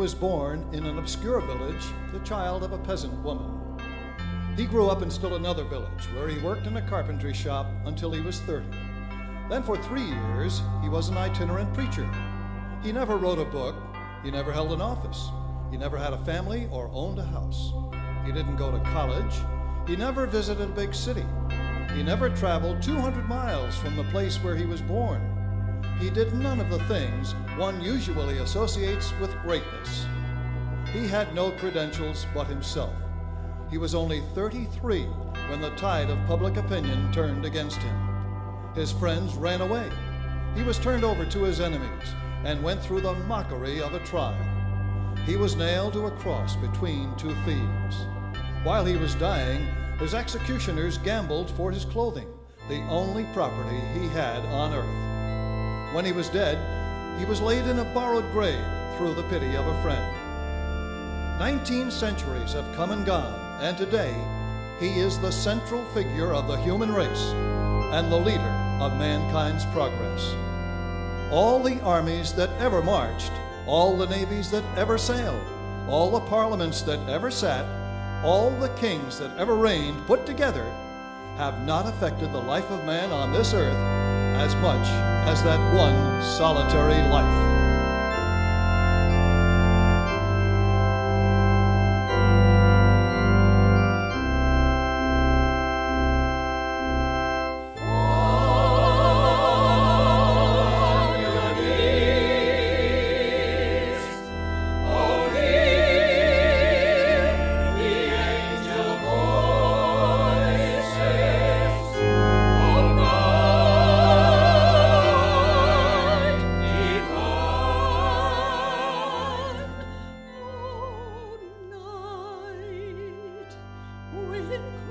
was born in an obscure village, the child of a peasant woman. He grew up in still another village, where he worked in a carpentry shop until he was 30. Then for 3 years, he was an itinerant preacher. He never wrote a book, he never held an office, he never had a family or owned a house. He didn't go to college, he never visited a big city. He never traveled 200 miles from the place where he was born. He did none of the things one usually associates with greatness. He had no credentials but himself. He was only 33 when the tide of public opinion turned against him. His friends ran away. He was turned over to his enemies and went through the mockery of a trial. He was nailed to a cross between two thieves. While he was dying, his executioners gambled for his clothing, the only property he had on earth. When he was dead, he was laid in a borrowed grave through the pity of a friend. 19 centuries have come and gone, and today he is the central figure of the human race and the leader of mankind's progress. All the armies that ever marched, all the navies that ever sailed, all the parliaments that ever sat, all the kings that ever reigned put together have not affected the life of man on this earth as much as that one solitary life. When